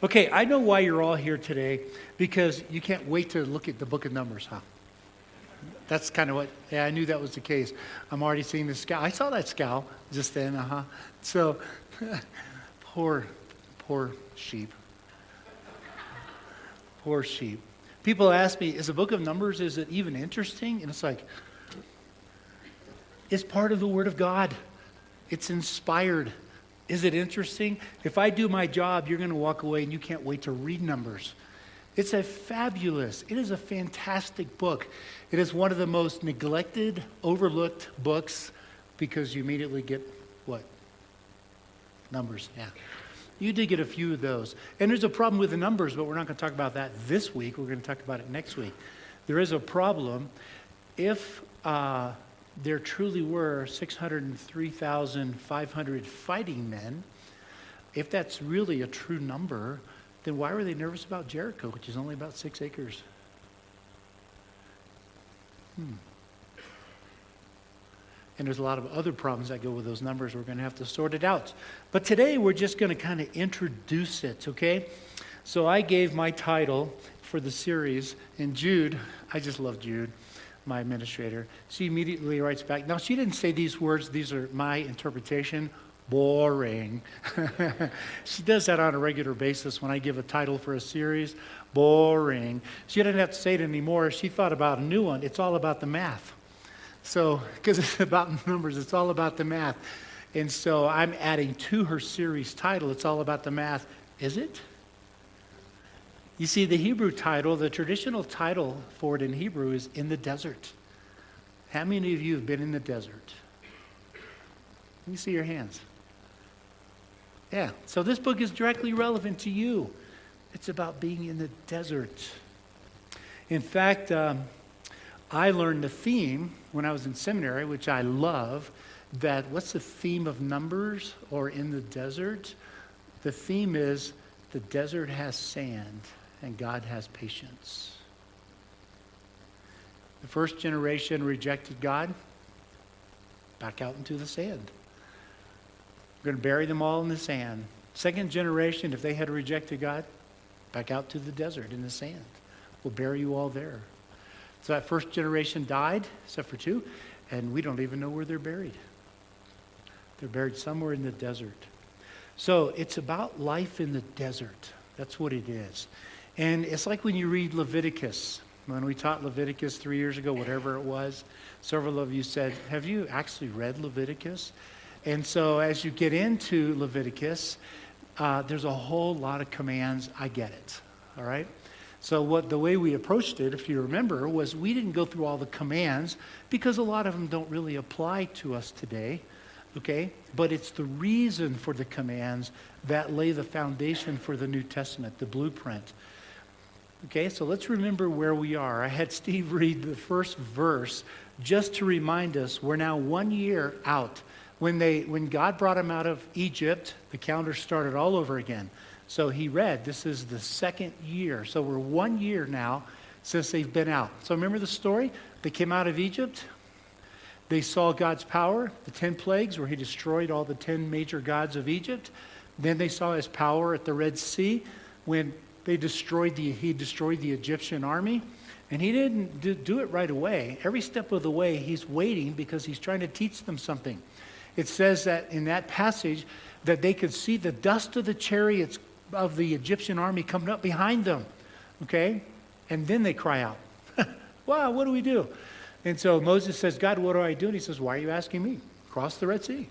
Okay, I know why you're all here today, because you can't wait to look at the book of Numbers, huh? That's kind of I knew that was the case. I'm already seeing the scowl. I saw that scowl just then, So, poor sheep. Poor sheep. People ask me, is the book of Numbers, is it even interesting? And it's like, it's part of the Word of God. It's inspired. Is it interesting? If I do my job, you're going to walk away and you can't wait to read Numbers. It is a fantastic book. It is one of the most neglected, overlooked books because you immediately get what? Numbers, yeah. You did get a few of those. And there's a problem with the numbers, but we're not going to talk about that this week. We're going to talk about it next week. There is a problem. If there truly were 603,500 fighting men, if that's really a true number, then why were they nervous about Jericho, which is only about 6 acres? And there's a lot of other problems that go with those numbers. We're going to have to sort it out. But today we're just going to kind of introduce it, okay? So I gave my title for the series, and Jude, I just love Jude, my administrator. She immediately writes back. Now, she didn't say these words. These are my interpretation. Boring. She does that on a regular basis when I give a title for a series. Boring. She didn't have to say it anymore. She thought about a new one. It's all about the math. So, because it's about numbers, it's all about the math. And so I'm adding to her series title, it's all about the math. Is it? You see, the Hebrew title, the traditional title for it in Hebrew is In the Desert. How many of you have been in the desert? Let me see your hands. Yeah, so this book is directly relevant to you. It's about being in the desert. In fact, I learned the theme when I was in seminary, which I love, that what's the theme of Numbers or in the desert? The theme is the desert has sand and God has patience. The first generation rejected God, back out into the sand. We're going to bury them all in the sand. Second generation, if they had rejected God, back out to the desert in the sand. We'll bury you all there. So that first generation died, except for 2, and we don't even know where they're buried. They're buried somewhere in the desert. So it's about life in the desert. That's what it is. And it's like when you read Leviticus. When we taught Leviticus 3 years ago, whatever it was, several of you said, have you actually read Leviticus? And so as you get into Leviticus, there's a whole lot of commands. I get it, all right? So the way we approached it, if you remember, was we didn't go through all the commands because a lot of them don't really apply to us today, okay? But it's the reason for the commands that lay the foundation for the New Testament, the blueprint. Okay, so let's remember where we are. I had Steve read the first verse just to remind us we're now 1 year out. When God brought him out of Egypt, the calendar started all over again. So he read, this is the second year. So we're 1 year now since they've been out. So remember the story? They came out of Egypt. They saw God's power, the 10 plagues where he destroyed all the 10 major gods of Egypt. Then they saw his power at the Red Sea when he destroyed the Egyptian army. And he didn't do it right away. Every step of the way, he's waiting because he's trying to teach them something. It says that in that passage that they could see the dust of the chariots of the Egyptian army coming up behind them, okay? And then they cry out, wow, what do we do? And so Moses says, God, what do I do? And he says, why are you asking me? Cross the Red Sea.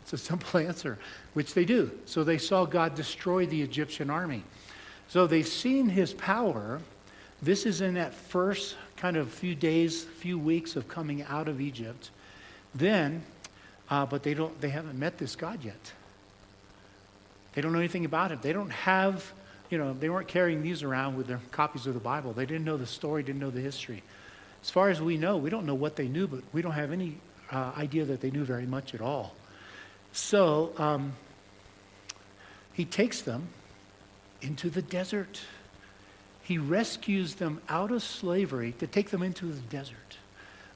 It's a simple answer, which they do. So they saw God destroy the Egyptian army. So they've seen his power. This is in that first kind of few days, few weeks of coming out of Egypt. Then, but they haven't met this God yet. They don't know anything about him. They don't have, they weren't carrying these around with their copies of the Bible. They didn't know the story, didn't know the history. As far as we know, we don't know what they knew, but we don't have any idea that they knew very much at all. So he takes them into the desert. He rescues them out of slavery to take them into the desert.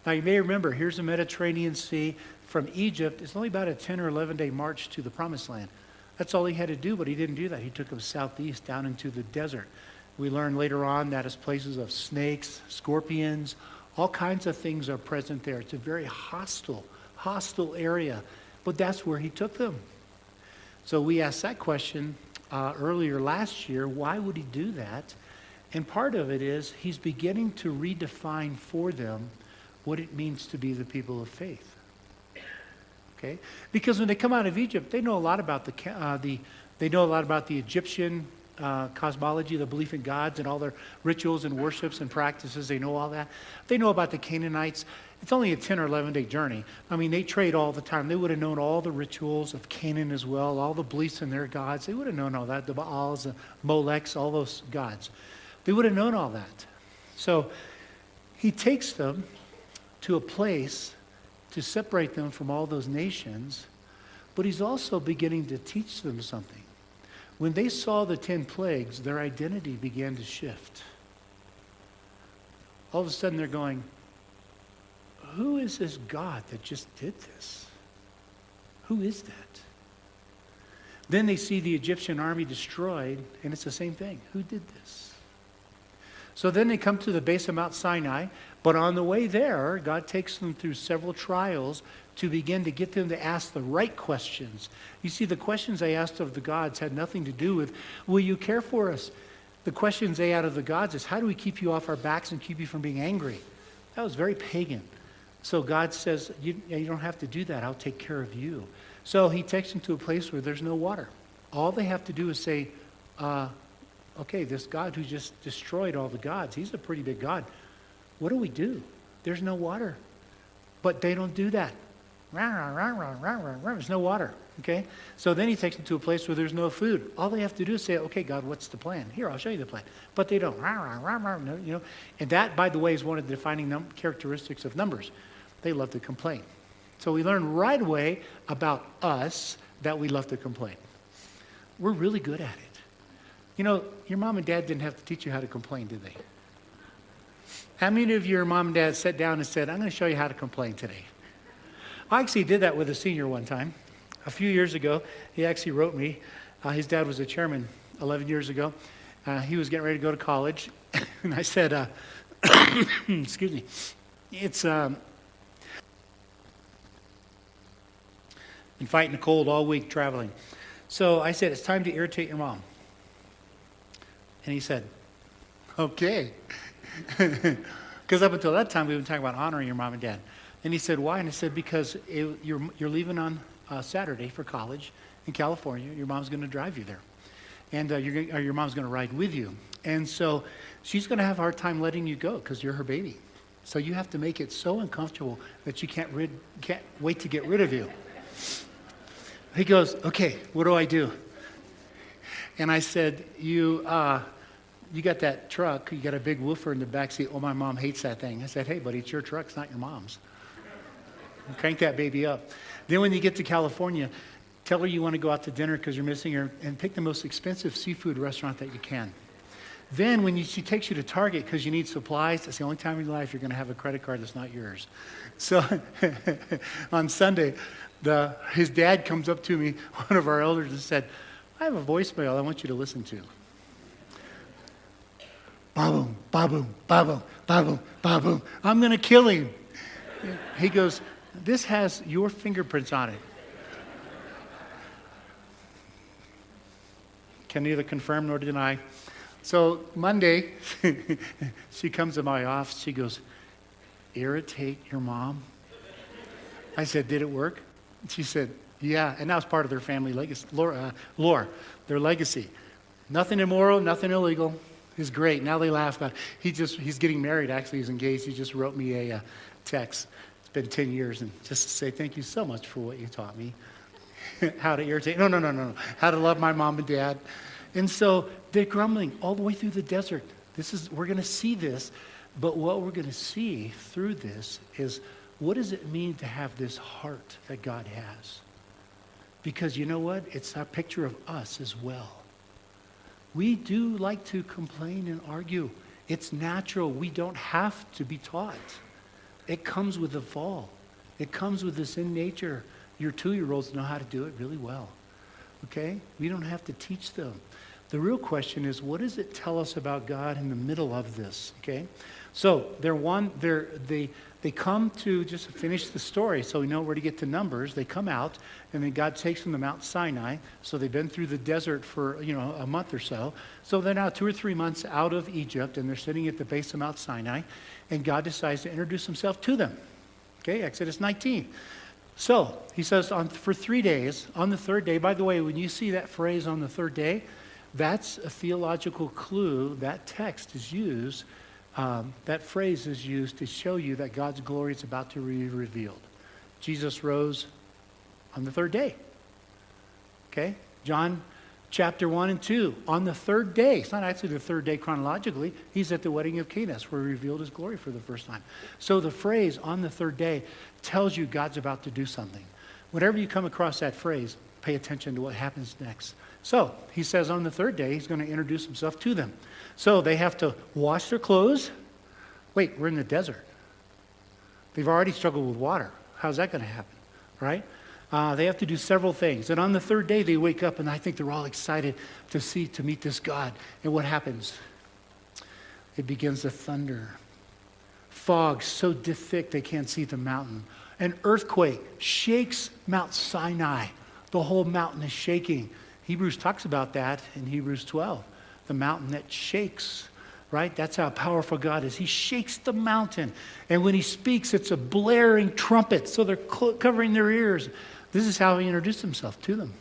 Now you may remember, here's the Mediterranean Sea. From Egypt, it's only about a 10 or 11 day march to the Promised Land. That's all he had to do, but he didn't do that. He took them southeast down into the desert. We learn later on that it's places of snakes, scorpions, all kinds of things are present there. It's a very hostile area, but that's where he took them. So we asked that question earlier last year, why would he do that? And part of it is he's beginning to redefine for them what it means to be the people of faith. Okay? Because when they come out of Egypt, they know a lot about the Egyptian cosmology, the belief in gods and all their rituals and worships and practices. They know all that. They know about the Canaanites. It's only a 10 or 11 day journey. I mean, they trade all the time. They would have known all the rituals of Canaan as well, all the beliefs in their gods. They would have known all that, the Baals, the Molechs, all those gods. They would have known all that. So he takes them to a place to separate them from all those nations, but he's also beginning to teach them something. When they saw the 10 plagues, their identity began to shift. All of a sudden they're going, who is this God that just did this? Who is that? Then they see the Egyptian army destroyed, and it's the same thing. Who did this? So then they come to the base of Mount Sinai, but on the way there, God takes them through several trials to begin to get them to ask the right questions. You see, the questions they asked of the gods had nothing to do with, will you care for us? The questions they had of the gods is, how do we keep you off our backs and keep you from being angry? That was very pagan. So God says, you don't have to do that. I'll take care of you. So he takes them to a place where there's no water. All they have to do is say, okay, this God who just destroyed all the gods, he's a pretty big God. What do? There's no water. But they don't do that. There's no water. Okay? So then he takes them to a place where there's no food. All they have to do is say, okay, God, what's the plan? Here, I'll show you the plan. But they don't. You know? And that, by the way, is one of the defining characteristics of numbers. They love to complain. So we learn right away about us that we love to complain. We're really good at it. You know, your mom and dad didn't have to teach you how to complain, did they? How many of your mom and dad sat down and said, I'm going to show you how to complain today? I actually did that with a senior one time. A few years ago, he actually wrote me. His dad was a chairman 11 years ago. He was getting ready to go to college. And I said, excuse me, it's been fighting the cold all week traveling. So I said, it's time to irritate your mom. And he said, okay. Because up until that time, we've been talking about honoring your mom and dad. And he said, why? And I said, because you're leaving on Saturday for college in California. Your mom's going to drive you there. And your mom's going to ride with you. And so she's going to have a hard time letting you go because you're her baby. So you have to make it so uncomfortable that she can't wait to get rid of you. He goes, okay, what do I do? And I said, you got that truck, you got a big woofer in the backseat. Oh, my mom hates that thing. I said, hey, buddy, it's your truck, it's not your mom's. Crank that baby up. Then when you get to California, tell her you want to go out to dinner because you're missing her, and pick the most expensive seafood restaurant that you can. Then when she takes you to Target because you need supplies, that's the only time in your life you're going to have a credit card that's not yours. So on Sunday, his dad comes up to me, one of our elders, and said, I have a voicemail I want you to listen to. Ba-boom, ba-boom, ba-boom, ba-boom, ba-boom. I'm going to kill him. He goes, this has your fingerprints on it. Can neither confirm nor deny. So Monday, she comes to my office. She goes, irritate your mom? I said, did it work? She said, yeah. And that was part of their family legacy, lore, their legacy. Nothing immoral, nothing illegal. It's great. Now they laugh about it. He's getting married, actually. He's engaged. He just wrote me a text. It's been 10 years. And just to say thank you so much for what you taught me. How to irritate. No. How to love my mom and dad. And so they're grumbling all the way through the desert. We're going to see this. But what we're going to see through this is, what does it mean to have this heart that God has? Because you know what? It's a picture of us as well. We do like to complain and argue. It's natural. We don't have to be taught. It comes with the fall. It comes with this in nature. Your 2-year-olds know how to do it really well. Okay? We don't have to teach them. The real question is, what does it tell us about God in the middle of this? Okay? So they come to, just to finish the story so we know where to get to Numbers, they come out and then God takes them to Mount Sinai. So they've been through the desert for, a month or so. So they're now 2 or 3 months out of Egypt and they're sitting at the base of Mount Sinai and God decides to introduce himself to them. Okay, Exodus 19. So he says for 3 days, on the third day, by the way, when you see that phrase on the third day, that's a theological clue. That text is used, that phrase is used to show you that God's glory is about to be revealed. Jesus rose on the third day. Okay? John chapter 1 and 2. On the third day, it's not actually the third day chronologically, he's at the wedding of Cana, where he revealed his glory for the first time. So the phrase on the third day tells you God's about to do something. Whenever you come across that phrase, pay attention to what happens next. So he says on the third day, he's going to introduce himself to them. So they have to wash their clothes. Wait, we're in the desert. They've already struggled with water. How's that going to happen, right? They have to do several things. And on the third day, they wake up, and I think they're all excited to meet this God. And what happens? It begins to thunder. Fog so thick they can't see the mountain. An earthquake shakes Mount Sinai. The whole mountain is shaking. Hebrews talks about that in Hebrews 12. The mountain that shakes, right? That's how powerful God is. He shakes the mountain. And when he speaks, it's a blaring trumpet. So they're covering their ears. This is how he introduced himself to them.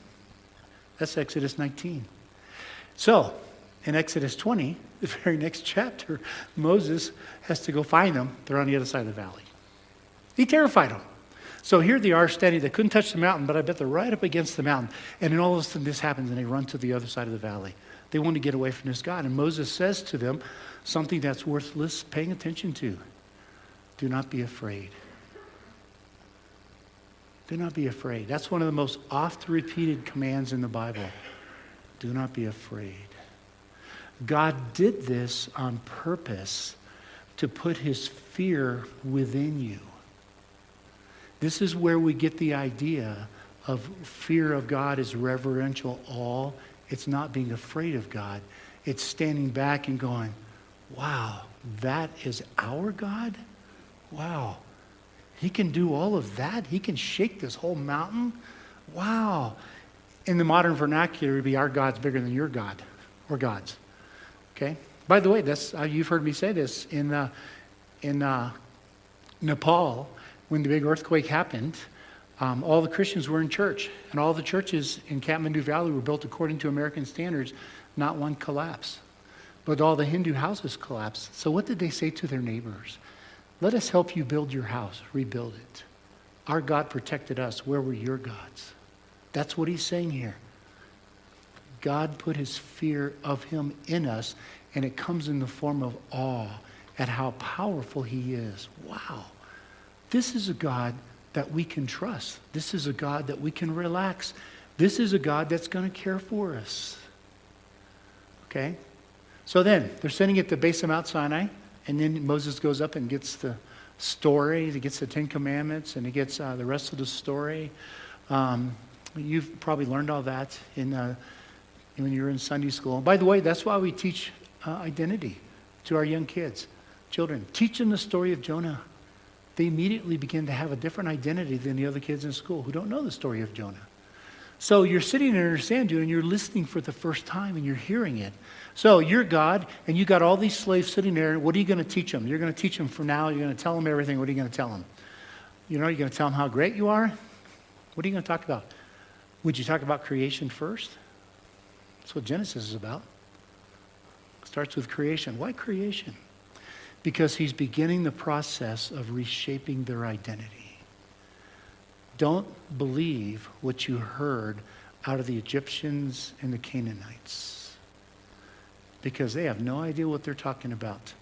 That's Exodus 19. So, in Exodus 20, the very next chapter, Moses has to go find them. They're on the other side of the valley. He terrified them. So here they are standing. They couldn't touch the mountain, but I bet they're right up against the mountain. And then all of a sudden this happens, and they run to the other side of the valley. They want to get away from this God. And Moses says to them something that's worth paying attention to. Do not be afraid. Do not be afraid. That's one of the most oft repeated commands in the Bible. Do not be afraid. God did this on purpose to put his fear within you. This is where we get the idea of fear of God is reverential awe. It's not being afraid of God. It's standing back and going, wow, that is our God? Wow. He can do all of that? He can shake this whole mountain? Wow. In the modern vernacular, it would be our God's bigger than your God or God's. Okay? By the way, you've heard me say this in Nepal. When the big earthquake happened, all the Christians were in church, and all the churches in Kathmandu Valley were built according to American standards. Not one collapsed, but all the Hindu houses collapsed. So what did they say to their neighbors? Let us help you build your house, rebuild it. Our God protected us. Where were your gods? That's what he's saying here. God put his fear of him in us, and it comes in the form of awe at how powerful he is. Wow. This is a God that we can trust. This is a God that we can relax. This is a God that's going to care for us. Okay? So then, they're sitting at the base of Mount Sinai, and then Moses goes up and gets the story. He gets the Ten Commandments, and he gets the rest of the story. You've probably learned all that when you're in Sunday school. By the way, that's why we teach identity to our young kids, children. Teach them the story of Jonah. They immediately begin to have a different identity than the other kids in school who don't know the story of Jonah. So you're sitting there in Sandu and you're listening for the first time and you're hearing it. So you're God and you got all these slaves sitting there. What are you going to teach them? You're going to teach them from now. You're going to tell them everything. What are you going to tell them? You're going to tell them how great you are? What are you going to talk about? Would you talk about creation first? That's what Genesis is about. It starts with creation. Why creation? Because he's beginning the process of reshaping their identity. Don't believe what you heard out of the Egyptians and the Canaanites, because they have no idea what they're talking about.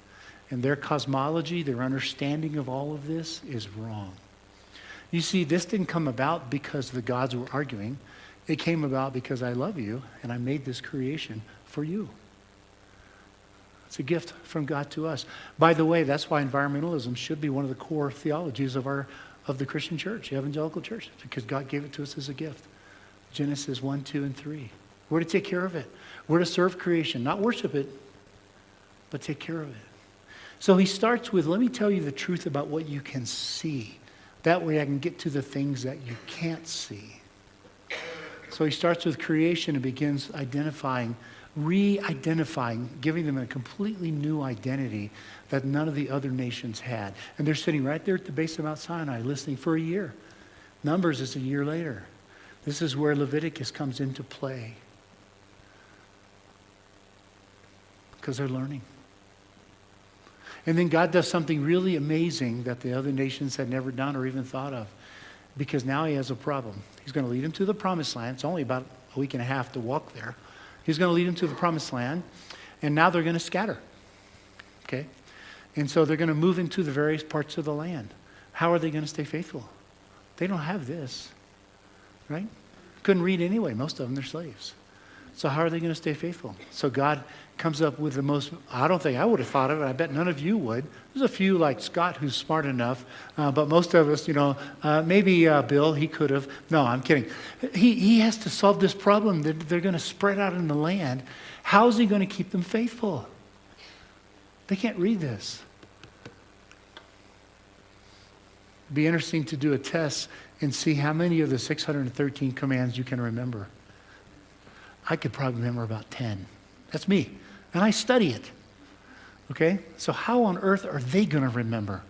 And their cosmology, their understanding of all of this is wrong. You see, this didn't come about because the gods were arguing. It came about because I love you and I made this creation for you. It's a gift from God to us. By the way, that's why environmentalism should be one of the core theologies of the Christian church, the evangelical church, because God gave it to us as a gift. Genesis 1, 2, and 3. We're to take care of it. We're to serve creation, not worship it, but take care of it. So he starts with, let me tell you the truth about what you can see. That way I can get to the things that you can't see. So he starts with creation and begins identifying, re-identifying, giving them a completely new identity that none of the other nations had. And they're sitting right there at the base of Mount Sinai listening for a year. Numbers is a year later. This is where Leviticus comes into play. Because they're learning. And then God does something really amazing that the other nations had never done or even thought of. Because now he has a problem. He's going to lead them to the promised land. It's only about a week and a half to walk there. He's going to lead them to the promised land. And now they're going to scatter. Okay? And so they're going to move into the various parts of the land. How are they going to stay faithful? They don't have this. Right? Couldn't read anyway. Most of them, they're slaves. So how are they going to stay faithful? So God comes up with the most, I don't think I would have thought of it. I bet none of you would. There's a few like Scott who's smart enough. But most of us, maybe Bill, he could have. No, I'm kidding. He has to solve this problem that they're going to spread out in the land. How is he going to keep them faithful? They can't read this. It'd be interesting to do a test and see how many of the 613 commands you can remember. I could probably remember about 10. That's me. And I study it. Okay? So how on earth are they going to remember?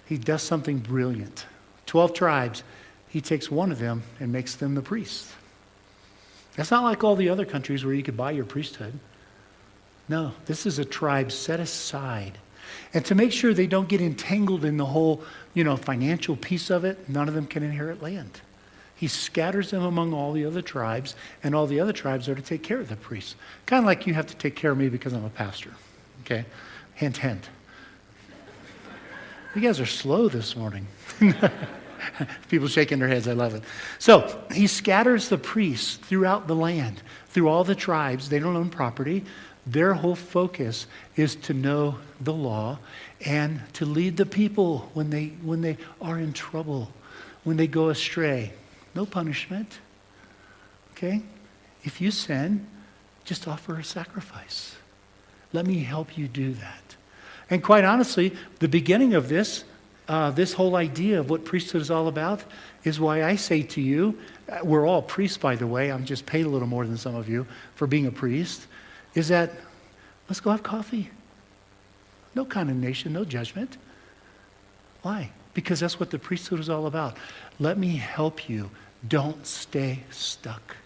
He does something brilliant. 12 tribes. He takes one of them and makes them the priests. That's not like all the other countries where you could buy your priesthood. No, this is a tribe set aside. And to make sure they don't get entangled in the whole, financial piece of it, none of them can inherit land. He scatters them among all the other tribes, and all the other tribes are to take care of the priests. Kind of like you have to take care of me because I'm a pastor. Okay? Hint, hint. You guys are slow this morning. People shaking their heads. I love it. So he scatters the priests throughout the land, through all the tribes. They don't own property. Their whole focus is to know the law and to lead the people when they are in trouble, when they go astray. No punishment. Okay? If you sin, just offer a sacrifice. Let me help you do that. And quite honestly, the beginning of this whole idea of what priesthood is all about is why I say to you, we're all priests, by the way, I'm just paid a little more than some of you for being a priest, is that let's go have coffee. No condemnation, no judgment. Why? Because that's what the priesthood is all about. Let me help you. Don't stay stuck.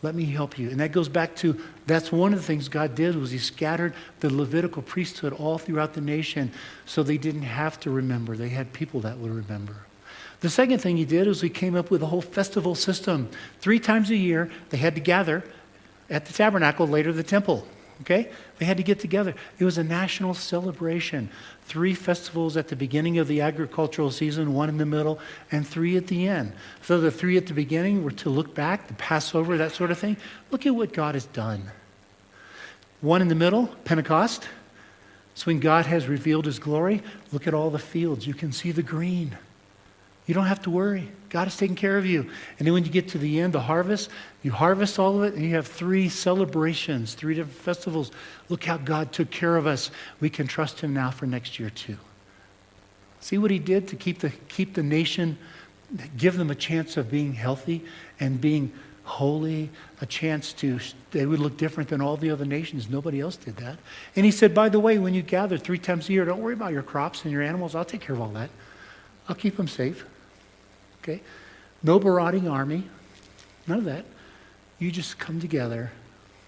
Let me help you. And that goes back to, that's one of the things God did was he scattered the Levitical priesthood all throughout the nation so they didn't have to remember. They had people that would remember. The second thing he did was he came up with a whole festival system. 3 times a year, they had to gather at the tabernacle, later the temple. Okay? They had to get together. It was a national celebration. 3 festivals at the beginning of the agricultural season, 1 in the middle, and 3 at the end. So the 3 at the beginning were to look back, the Passover, that sort of thing. Look at what God has done. 1 in the middle, Pentecost. So when God has revealed his glory, look at all the fields. You can see the green. You don't have to worry. God is taking care of you. And then when you get to the end, the harvest, you harvest all of it, and you have 3 celebrations, 3 different festivals. Look how God took care of us. We can trust him now for next year too. See what he did to keep the nation, give them a chance of being healthy and being holy, a chance they would look different than all the other nations. Nobody else did that. And he said, by the way, when you gather 3 times a year, don't worry about your crops and your animals. I'll take care of all that. I'll keep them safe. Okay? No marauding army. None of that. You just come together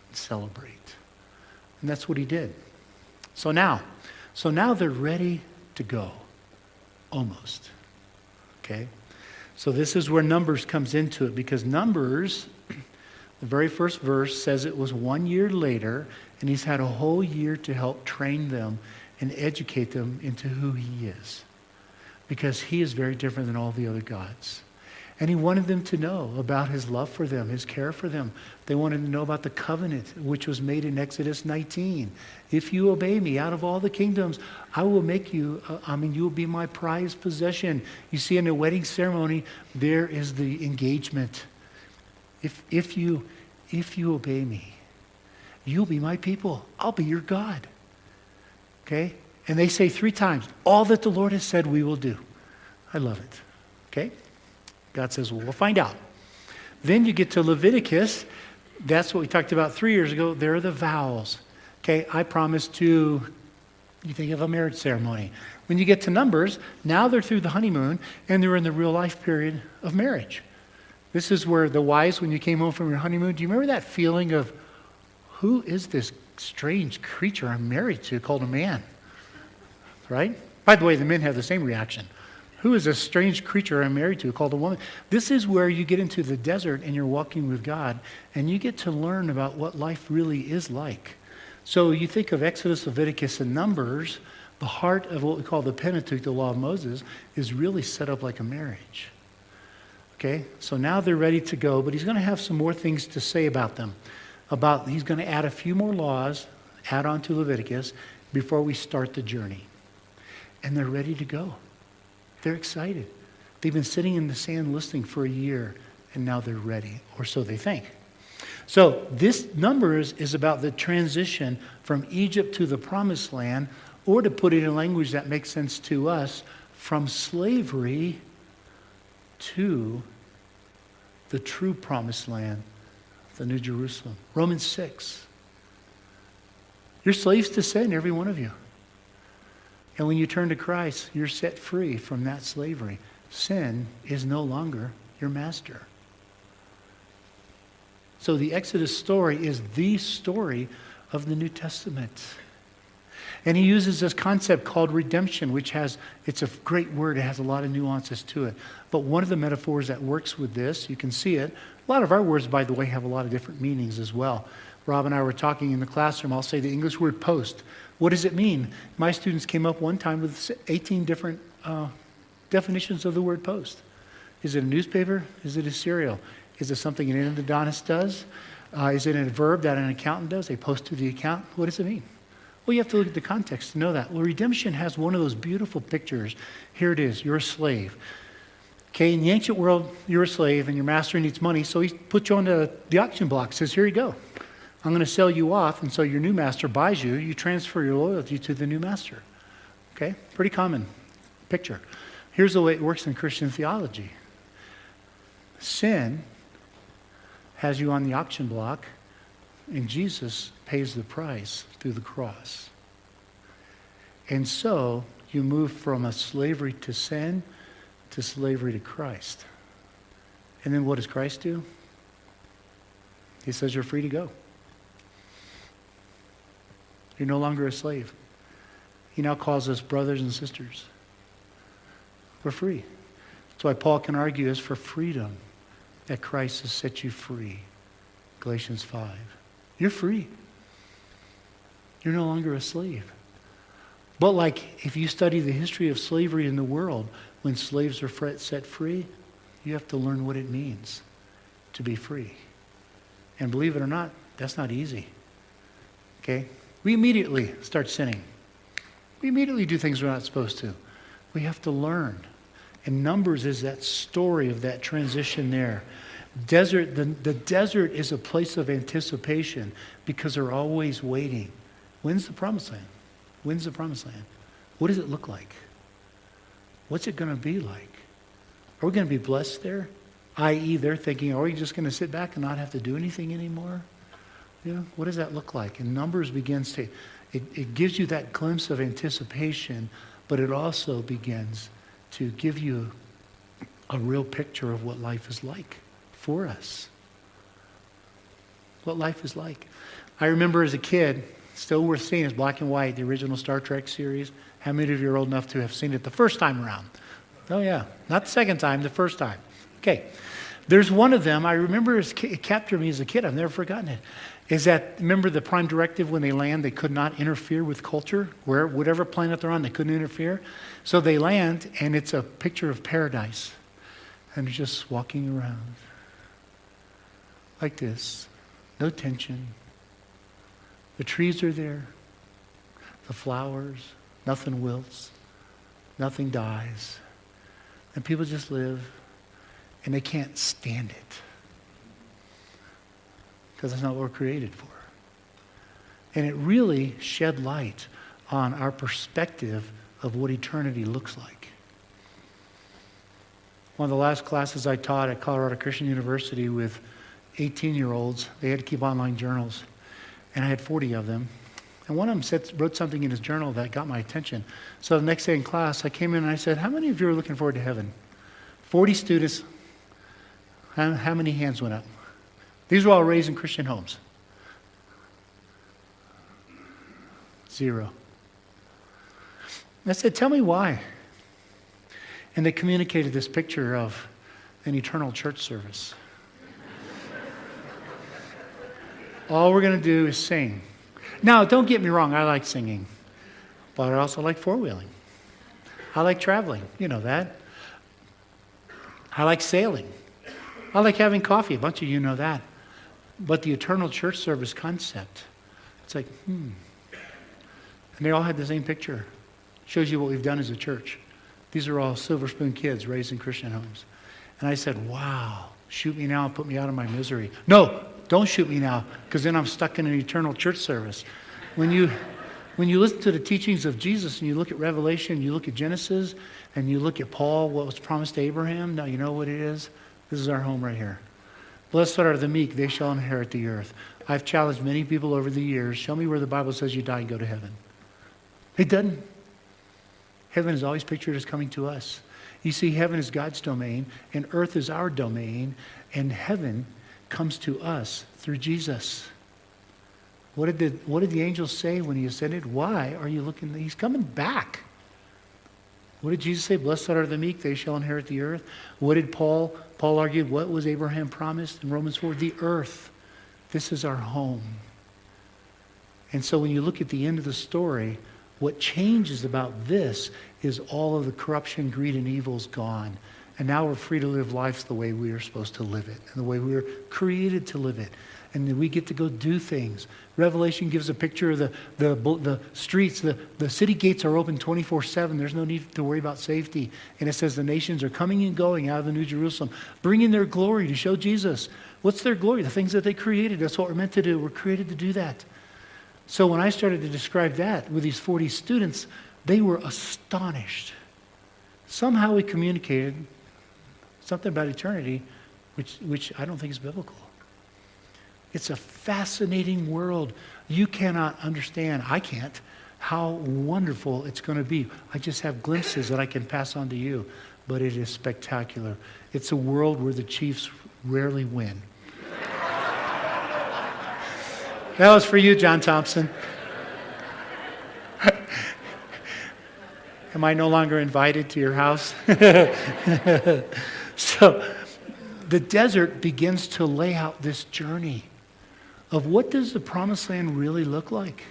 and celebrate. And that's what he did. So now they're ready to go. Almost. Okay? So this is where Numbers comes into it, because Numbers, the very first verse says it was 1 year later, and he's had a whole year to help train them and educate them into who he is. Because he is very different than all the other gods. And he wanted them to know about his love for them, his care for them. They wanted to know about the covenant, which was made in Exodus 19. If you obey me out of all the kingdoms, I will make you, you will be my prized possession. You see, in the wedding ceremony, there is the engagement. If you obey me, you'll be my people. I'll be your God. Okay? And they say 3 times, all that the Lord has said we will do. I love it. Okay? God says, well, we'll find out. Then you get to Leviticus. That's what we talked about 3 years ago. There are the vows. Okay, I promise to, you think of a marriage ceremony. When you get to Numbers, now they're through the honeymoon and they're in the real life period of marriage. This is where the wives, when you came home from your honeymoon, do you remember that feeling of, who is this strange creature I'm married to called a man? Right? By the way, the men have the same reaction. Who is this strange creature I'm married to called a woman? This is where you get into the desert and you're walking with God and you get to learn about what life really is like. So you think of Exodus, Leviticus, and Numbers, the heart of what we call the Pentateuch, the law of Moses, is really set up like a marriage. Okay? So now they're ready to go, but he's going to have some more things to say about them. He's going to add a few more laws, add on to Leviticus, before we start the journey. And they're ready to go. They're excited. They've been sitting in the sand listening for a year, and now they're ready, or so they think. So this Numbers is about the transition from Egypt to the Promised Land, or to put it in language that makes sense to us, from slavery to the true Promised Land, the New Jerusalem. Romans 6. You're slaves to sin, every one of you. And when you turn to Christ, you're set free from that slavery. Sin is no longer your master. So the Exodus story is the story of the New Testament. And he uses this concept called redemption, it's a great word. It has a lot of nuances to it. But one of the metaphors that works with this, you can see it. A lot of our words, by the way, have a lot of different meanings as well. Rob and I were talking in the classroom. I'll say the English word post. What does it mean? My students came up one time with 18 different definitions of the word post. Is it a newspaper? Is it a cereal? Is it something an endodontist does? Is it a verb that an accountant does? They post to the account. What does it mean? Well, you have to look at the context to know that. Well, redemption has one of those beautiful pictures. Here it is. You're a slave. Okay, in the ancient world, you're a slave and your master needs money, so he puts you on the auction block, says, here you go. I'm going to sell you off, and so your new master buys you. You transfer your loyalty to the new master. Okay? Pretty common picture. Here's the way it works in Christian theology. Sin has you on the auction block, and Jesus pays the price through the cross. And so you move from a slavery to sin to slavery to Christ. And then what does Christ do? He says you're free to go. You're no longer a slave. He now calls us brothers and sisters. We're free. That's why Paul can argue it's for freedom that Christ has set you free. Galatians 5. You're free. You're no longer a slave. But like if you study the history of slavery in the world, when slaves are set free, you have to learn what it means to be free. And believe it or not, that's not easy. Okay? We immediately start sinning. We immediately do things we're not supposed to. We have to learn. And Numbers is that story of that transition there. The desert is a place of anticipation because they're always waiting. When's the Promised Land? When's the Promised Land? What does it look like? What's it going to be like? Are we going to be blessed there? I.e., they're thinking, are we just going to sit back and not have to do anything anymore? You know, what does that look like? And Numbers begins to, it gives you that glimpse of anticipation, but it also begins to give you a real picture of what life is like for us. What life is like. I remember as a kid, still worth seeing, is Black and White, the original Star Trek series. How many of you are old enough to have seen it the first time around? Oh yeah, not the second time, the first time. Okay. There's one of them, I remember it captured me as a kid, I've never forgotten it, is that, remember the prime directive when they land, they could not interfere with culture, whatever planet they're on, they couldn't interfere. So they land, and it's a picture of paradise. And they're just walking around like this, no tension. The trees are there, the flowers, nothing wilts, nothing dies. And people just live, and they can't stand it. because that's not what we're created for. And it really shed light on our perspective of what eternity looks like. One of the last classes I taught at Colorado Christian University with 18-year-olds, they had to keep online journals, and I had 40 of them. And one of them wrote something in his journal that got my attention. So the next day in class, I came in and I said, how many of you are looking forward to heaven? 40 students. How many hands went up? These were all raised in Christian homes. 0. I said, tell me why. And they communicated this picture of an eternal church service. All we're going to do is sing. Now, don't get me wrong, I like singing, but I also like four-wheeling. I like traveling, you know that. I like sailing. I like having coffee, a bunch of you know that. But the eternal church service concept, it's like, And they all had the same picture. Shows you what we've done as a church. These are all Silver Spoon kids raised in Christian homes. And I said, wow, shoot me now and put me out of my misery. No, don't shoot me now, because then I'm stuck in an eternal church service. When you listen to the teachings of Jesus and you look at Revelation, you look at Genesis, and you look at Paul, what was promised to Abraham, now you know what it is? This is our home right here. Blessed are the meek, they shall inherit the earth. I've challenged many people over the years, show me where the Bible says you die and go to heaven. It doesn't. Heaven is always pictured as coming to us. You see, heaven is God's domain, and earth is our domain, and heaven comes to us through Jesus. What did the angels say when he ascended? Why are you looking? He's coming back. What did Jesus say? Blessed are the meek, they shall inherit the earth. What did Paul argued? What was Abraham promised in Romans 4? The earth. This is our home. And so when you look at the end of the story, what changes about this is all of the corruption, greed, and evil is gone. And now we're free to live life the way we are supposed to live it, and the way we were created to live it. And then we get to go do things. Revelation gives a picture of the streets. The city gates are open 24/7. There's no need to worry about safety. And it says the nations are coming and going out of the New Jerusalem, bringing their glory to show Jesus. What's their glory? The things that they created. That's what we're meant to do. We're created to do that. So when I started to describe that with these 40 students, they were astonished. Somehow we communicated something about eternity, which I don't think is biblical. It's a fascinating world. You cannot understand, I can't, how wonderful it's going to be. I just have glimpses that I can pass on to you, but it is spectacular. It's a world where the Chiefs rarely win. That was for you, John Thompson. Am I no longer invited to your house? So the desert begins to lay out this journey of what does the promised land really look like?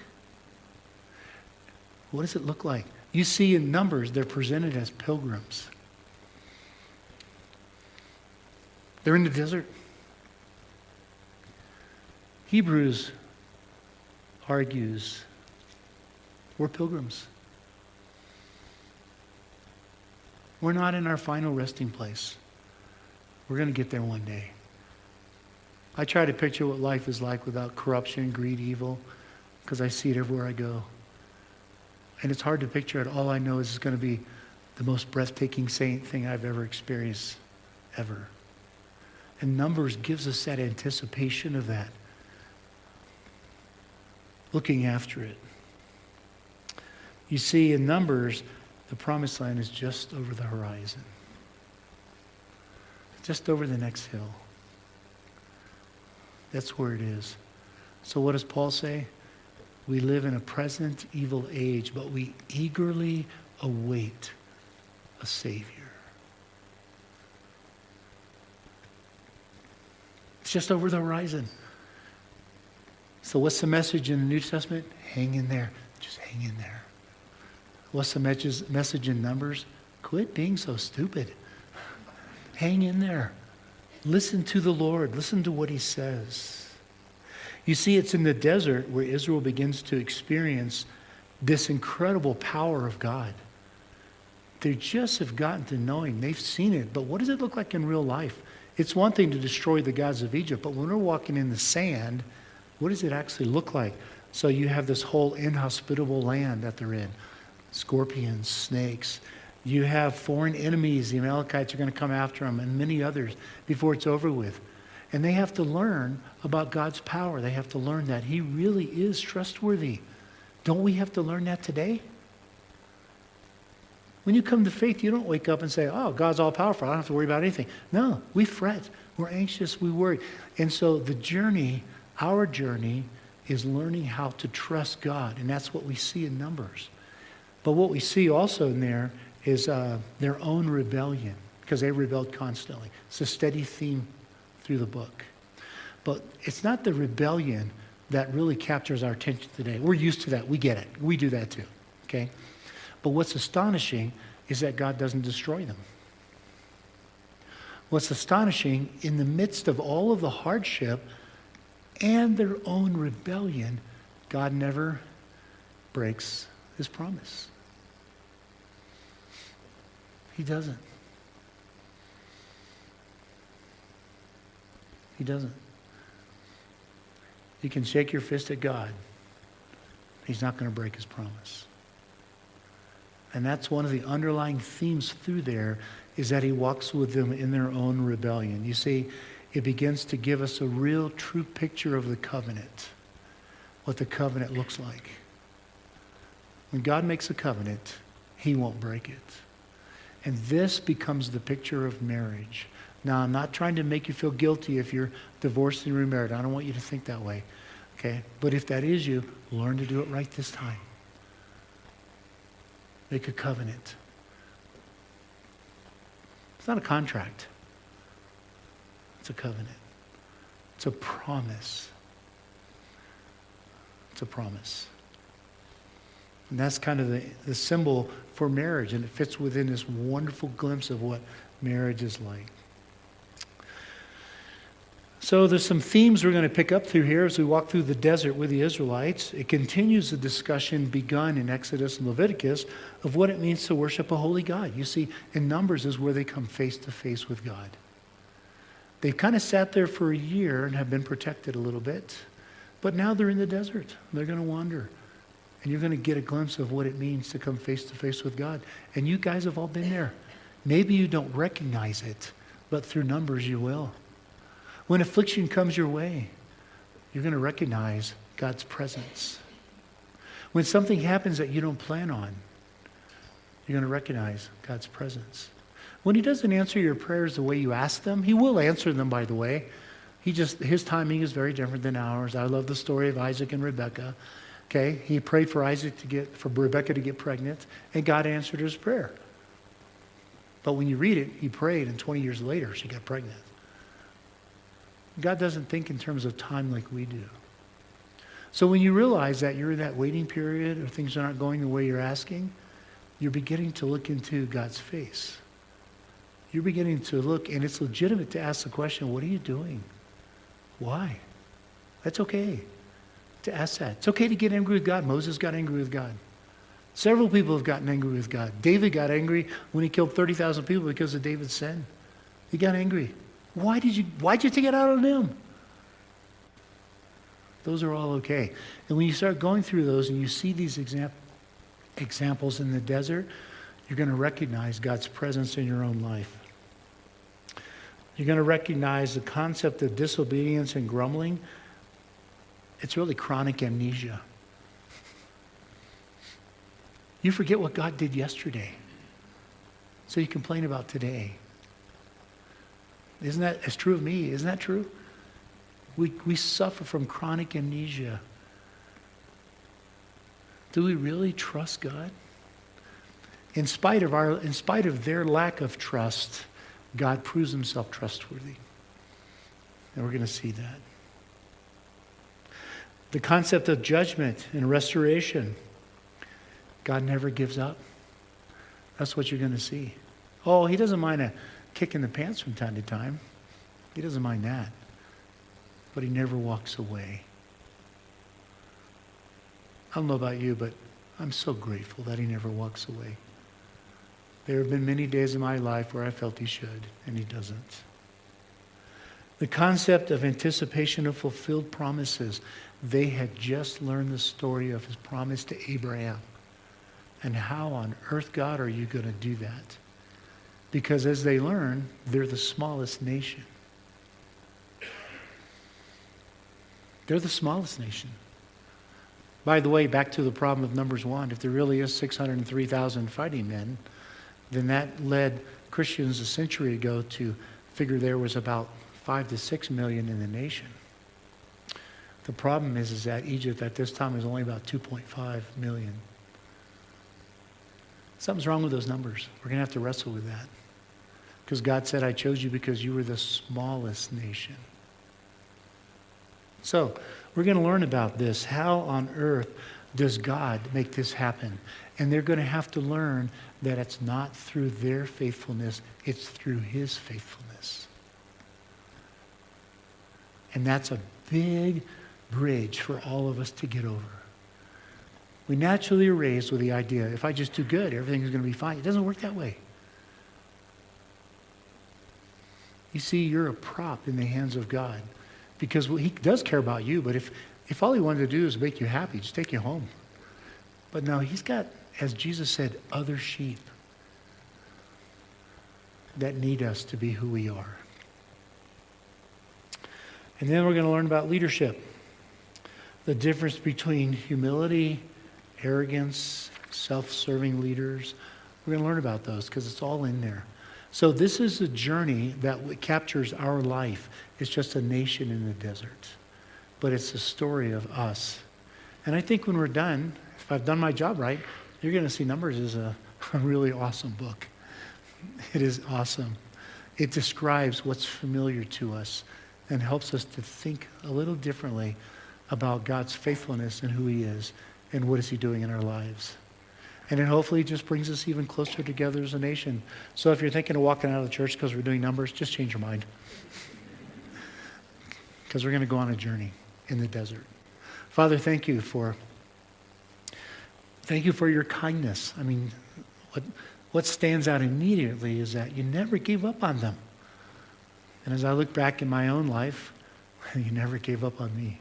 What does it look like? You see in Numbers, they're presented as pilgrims. They're in the desert. Hebrews argues we're pilgrims. We're not in our final resting place. We're going to get there one day. I try to picture what life is like without corruption, greed, evil, because I see it everywhere I go. And it's hard to picture it. All I know is it's going to be the most breathtaking thing I've ever experienced, ever. And Numbers gives us that anticipation of that. Looking after it. You see, in Numbers, the promised land is just over the horizon. Just over the next hill. That's where it is. So what does Paul say? We live in a present evil age, but we eagerly await a Savior. It's just over the horizon. So what's the message in the New Testament? Hang in there. Just hang in there. What's the message in Numbers? Quit being so stupid. Hang in there. Listen to the Lord. Listen to what he says. You see, it's in the desert where Israel begins to experience this incredible power of God. They just have gotten to know him. They've seen it. But what does it look like in real life? It's one thing to destroy the gods of Egypt, but when we're walking in the sand, what does it actually look like? So you have this whole inhospitable land that they're in. Scorpions, snakes. You have foreign enemies. The Amalekites are going to come after them, and many others before it's over with. And they have to learn about God's power. They have to learn that He really is trustworthy. Don't we have to learn that today? When you come to faith, you don't wake up and say, oh, God's all powerful. I don't have to worry about anything. No, we fret. We're anxious. We worry. And so the journey, our journey, is learning how to trust God. And that's what we see in Numbers. But what we see also in there is their own rebellion, because they rebelled constantly. It's a steady theme through the book. But it's not the rebellion that really captures our attention today. We're used to that. We get it. We do that too. Okay? But what's astonishing is that God doesn't destroy them. What's astonishing, in the midst of all of the hardship and their own rebellion, God never breaks His promise. He doesn't. He doesn't. You can shake your fist at God. He's not going to break His promise. And that's one of the underlying themes through there, is that He walks with them in their own rebellion. You see, it begins to give us a real true picture of the covenant, what the covenant looks like. When God makes a covenant, He won't break it. And this becomes the picture of marriage. Now, I'm not trying to make you feel guilty if you're divorced and remarried. I don't want you to think that way. Okay? But if that is you, learn to do it right this time. Make a covenant. It's not a contract. It's a covenant. It's a promise. It's a promise. And that's kind of the symbol for marriage, and it fits within this wonderful glimpse of what marriage is like. So there's some themes we're going to pick up through here as we walk through the desert with the Israelites. It continues the discussion begun in Exodus and Leviticus of what it means to worship a holy God. You see, in Numbers is where they come face to face with God. They've kind of sat there for a year and have been protected a little bit, but now they're in the desert. They're going to wander. And you're going to get a glimpse of what it means to come face to face with God. And you guys have all been there. Maybe you don't recognize it, but through Numbers you will. When affliction comes your way, you're going to recognize God's presence. When something happens that you don't plan on, you're going to recognize God's presence. When He doesn't answer your prayers the way you ask them, He will answer them, by the way. His timing is very different than ours. I love the story of Isaac and Rebekah. Okay, he prayed for for Rebekah to get pregnant, and God answered his prayer. But when you read it, he prayed, and 20 years later, she got pregnant. God doesn't think in terms of time like we do. So when you realize that you're in that waiting period, or things aren't going the way you're asking, you're beginning to look into God's face. You're beginning to look, and it's legitimate to ask the question, what are you doing? Why? That's okay to ask that. It's okay to get angry with God. Moses got angry with God. Several people have gotten angry with God. David got angry when he killed 30,000 people because of David's sin. He got angry. Why'd you take it out on him? Those are all okay. And when you start going through those and you see these examples in the desert, you're going to recognize God's presence in your own life. You're going to recognize the concept of disobedience and grumbling. It's really chronic amnesia. You forget what God did yesterday, so you complain about today. Isn't that, it's true of me, isn't that true? We suffer from chronic amnesia. Do we really trust God? In spite of their lack of trust, God proves himself trustworthy. And we're going to see that. The concept of judgment and restoration. God never gives up. That's what you're going to see. Oh, he doesn't mind a kick in the pants from time to time. He doesn't mind that. But he never walks away. I don't know about you, but I'm so grateful that he never walks away. There have been many days in my life where I felt he should, and he doesn't. The concept of anticipation of fulfilled promises. They had just learned the story of his promise to Abraham. And how on earth, God, are you going to do that? Because as they learn, they're the smallest nation. They're the smallest nation. By the way, back to the problem of Numbers 1, if there really is 603,000 fighting men, then that led Christians a century ago to figure there was about 5 to 6 million in the nation. The problem is that Egypt at this time is only about 2.5 million. Something's wrong with those numbers. We're going to have to wrestle with that. Because God said, I chose you because you were the smallest nation. So, we're going to learn about this. How on earth does God make this happen? And they're going to have to learn that it's not through their faithfulness, it's through his faithfulness. And that's a big bridge for all of us to get over. We naturally are raised with the idea, if I just do good, everything is going to be fine. It doesn't work that way. You see, you're a prop in the hands of God. Because he does care about you, but if all he wanted to do is make you happy, just take you home. But no, he's got, as Jesus said, other sheep that need us to be who we are. And then we're going to learn about leadership. The difference between humility, arrogance, self-serving leaders. We're going to learn about those because it's all in there. So this is a journey that captures our life. It's just a nation in the desert. But it's a story of us. And I think when we're done, if I've done my job right, you're going to see Numbers is a really awesome book. It is awesome. It describes what's familiar to us and helps us to think a little differently about God's faithfulness and who he is and what is he doing in our lives. And it hopefully just brings us even closer together as a nation. So if you're thinking of walking out of the church because we're doing Numbers, just change your mind. Because we're going to go on a journey in the desert. Father, thank you for your kindness. I mean, what stands out immediately is that you never gave up on them. And as I look back in my own life, you never gave up on me.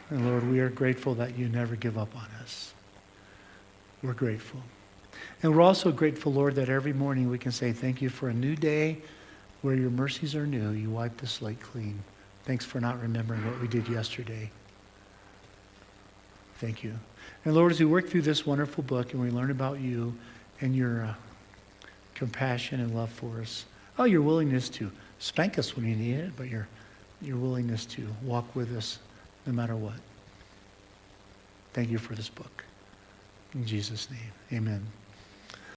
And Lord, we are grateful that you never give up on us. We're grateful. And we're also grateful, Lord, that every morning we can say thank you for a new day where your mercies are new. You wiped the slate clean. Thanks for not remembering what we did yesterday. Thank you. And Lord, as we work through this wonderful book and we learn about you and your compassion and love for us, your willingness to spank us when you need it, but your willingness to walk with us no matter what. Thank you for this book. In Jesus' name, amen.